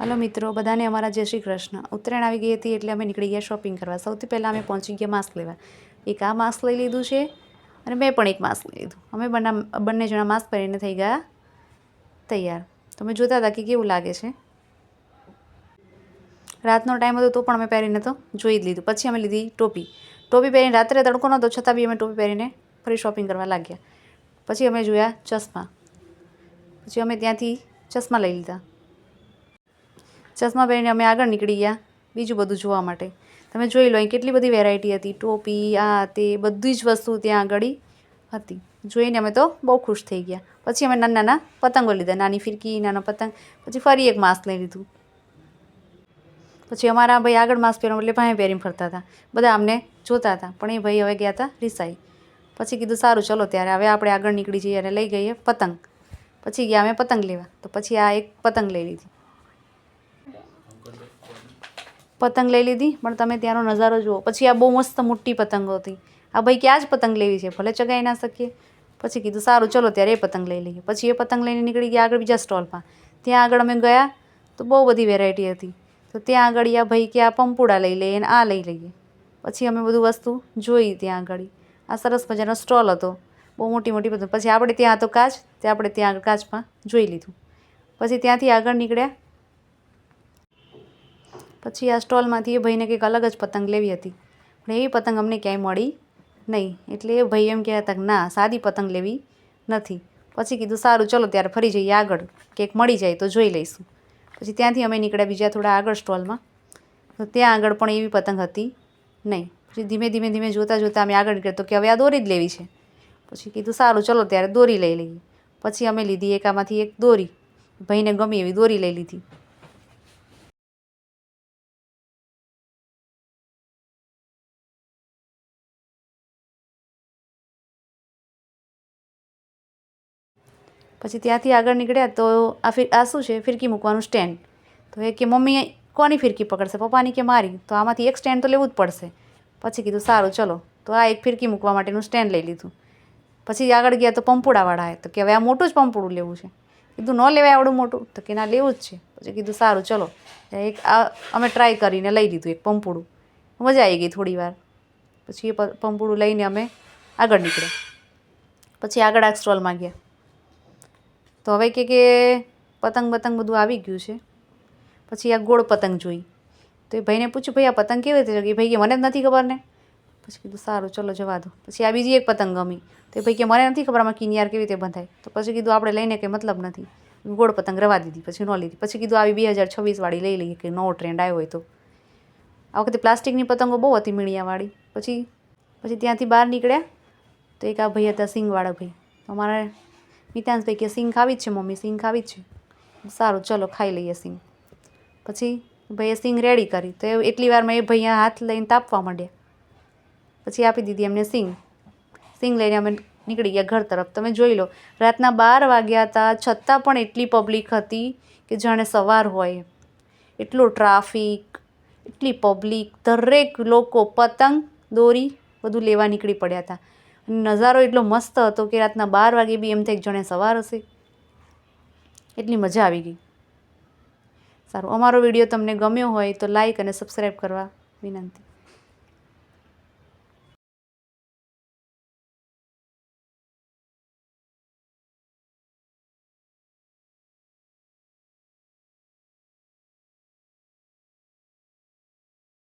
Hello મિત્રો, બધાને અમારા જય શ્રી કૃષ્ણ. ઉત્તરાયણ આવી ગઈ હતી એટલે અમે નીકળી ગયા શોપિંગ કરવા. સૌથી પહેલાં અમે પહોંચી ગયા માસ્ક લેવા. એક આ માસ્ક લઈ લીધું છે અને મેં પણ એક માસ્ક લઈ લીધું. અમે બંને જણા માસ્ક પહેરીને થઈ ગયા તૈયાર. તમે જોતા હતા કે કેવું લાગે છે. રાતનો ટાઈમ હતો તો પણ અમે પહેરીને તો જોઈ જ લીધું. પછી અમે લીધી ટોપી. ટોપી પહેરીને રાત્રે તડકો નહોતો છતાં બી અમે ટોપી પહેરીને ફરી શોપિંગ કરવા લાગ્યા. પછી અમે જોયા ચશ્મા. પછી અમે ત્યાંથી ચશ્મા લઈ લીધા. ચશ્મા પહેરીને અમે આગળ નીકળી ગયા બીજું બધું જોવા માટે. તમે જોઈ લો અહીં કેટલી બધી વેરાયટી હતી. ટોપી આ તે બધી જ વસ્તુ ત્યાં આગળ હતી. જોઈને અમે તો બહુ ખુશ થઈ ગયા. પછી અમે નાના નાના પતંગો લીધા, નાની ફિરકી, નાનો પતંગ. પછી ફરી એક માસ્ક લઈ લીધું. પછી અમારા ભાઈ આગળ માસ્ક પહેરવા એટલે ભાઈ પહેરીને ફરતા હતા. બધા અમને જોતા હતા પણ એ ભાઈ હવે ગયા હતા રિસાઈ. પછી કીધું સારું ચલો ત્યારે હવે આપણે આગળ નીકળી જઈએ અને લઈ ગઈએ પતંગ. પછી ગયા અમે પતંગ લેવા. તો પછી આ એક પતંગ લઈ લીધી. પતંગ લઈ લીધી પણ તમે ત્યાંનો નજારો જુઓ. પછી આ બહુ મસ્ત મોટી પતંગો હતી. આ ભાઈ ક્યાં જ પતંગ લેવી છે, ભલે ચગાવી ના શકીએ. પછી કીધું સારું ચલો ત્યારે એ પતંગ લઈ લઈએ. પછી એ પતંગ લઈને નીકળી ગયા આગળ બીજા સ્ટોલમાં. ત્યાં આગળ અમે ગયા તો બહુ બધી વેરાયટી હતી. તો ત્યાં આગળ આ ભાઈ કે આ પંપુડા લઈ લઈએ અને આ લઈ લઈએ. પછી અમે બધું વસ્તુ જોઈ ત્યાં આગળ. આ સરસ મજાનો સ્ટોલ હતો, બહુ મોટી મોટી પતંગ. પછી આપણે ત્યાં હતો કાચ, તે આપણે ત્યાં આગળ કાચમાં જોઈ લીધું. પછી ત્યાંથી આગળ નીકળ્યા. પછી આ સ્ટોલમાંથી એ ભાઈને કંઈક અલગ જ પતંગ લેવી હતી પણ એવી પતંગ અમને ક્યાંય મળી નહીં. એટલે એ ભાઈ એમ કહેતા હતા કે ના, સાદી પતંગ લેવી નથી. પછી કીધું સારું ચલો ત્યારે ફરી જઈએ આગળ, કંઈક મળી જાય તો જોઈ લઈશું. પછી ત્યાંથી અમે નીકળ્યા બીજા થોડા આગળ સ્ટોલમાં. તો ત્યાં આગળ પણ એવી પતંગ હતી નહીં. પછી ધીમે ધીમે ધીમે જોતાં જોતાં અમે આગળ નીકળ્યા. તો કે હવે આ દોરી જ લેવી છે. પછી કીધું સારું ચલો ત્યારે દોરી લઈ લઈએ. પછી અમે લીધી એક આમાંથી એક દોરી. ભાઈને ગમી એવી દોરી લઈ લીધી. પછી ત્યાંથી આગળ નીકળ્યા તો આ શું છે, ફિરકી મૂકવાનું સ્ટેન્ડ. તો એ કે મમ્મી કોની ફિરકી પકડશે, પપ્પાની કે મારી? તો આમાંથી એક સ્ટેન્ડ તો લેવું જ પડશે. પછી કીધું સારું ચલો તો આ એક ફિરકી મૂકવા માટેનું સ્ટેન્ડ લઈ લીધું. પછી આગળ ગયા તો પંપુડાવાળા તો કે હવે આ મોટું જ પંપુડું લેવું છે. કીધું ન લેવાય આવડું મોટું? તો કે ના લેવું જ છે. પછી કીધું સારું ચલો એક આ અમે ટ્રાય કરીને લઈ લીધું એક પંપુડું. મજા આવી ગઈ થોડી વાર. પછી એ પંપુડું લઈને અમે આગળ નીકળ્યા. પછી આગળ આ સ્ટોલમાં ગયા. તો હવે કે પતંગ બધું આવી ગયું છે. પછી આ ગોળ પતંગ જોઈ. તો એ ભાઈને પૂછ્યું ભાઈ આ પતંગ કેવી રીતે ચગે? ભાઈ કે મને જ નથી ખબર ને. પછી કીધું સારું ચલો જવા દો. પછી આ બીજી એક પતંગ ગમી. તો એ ભાઈ કે મને નથી ખબર આમાં કિનિયાર કેવી રીતે બંધાય. તો પછી કીધું આપણે લઈને કંઈ મતલબ નથી. ગોળ પતંગ રવા દીધી, પછી ન લીધી. પછી કીધું આવી 2026 વાળી લઈ લઈએ કે નવો ટ્રેન્ડ આવ્યો હોય તો. આ વખતે પ્લાસ્ટિકની પતંગો બહુ હતી મીણિયાવાળી. પછી ત્યાંથી બહાર નીકળ્યા તો એક આ ભાઈ હતા સિંગવાળા ભાઈ. તો અમારા મિતાંશભાઈ કે સિંગ ખાવી જ છે મમ્મી, સિંગ ખાવી જ છે. સારું ચલો ખાઈ લઈએ સિંગ. પછી ભાઈએ સિંગ રેડી કરી. તો એટલી વારમાં એ ભાઈ હાથ લઈને તાપવા માંડ્યા. પછી આપી દીધી એમને સિંગ. સિંગ લઈને અમે નીકળી ગયા ઘર તરફ. તમે જોઈ લો રાતના 12 વાગ્યા હતા છતાં પણ એટલી પબ્લિક હતી કે જાણે સવાર હોય. એટલો ટ્રાફિક, એટલી પબ્લિક, દરેક લોકો પતંગ દોરી બધું લેવા નીકળી પડ્યા હતા. નજારો એટલો મસ્ત હતો કે રાતના 12 વાગે બી એમ થાય જાણે સવાર હશે. એટલી મજા આવી ગઈ. સારું, અમારો વિડીયો તમને ગમ્યો હોય તો લાઈક અને સબસ્ક્રાઈબ કરવા વિનંતી.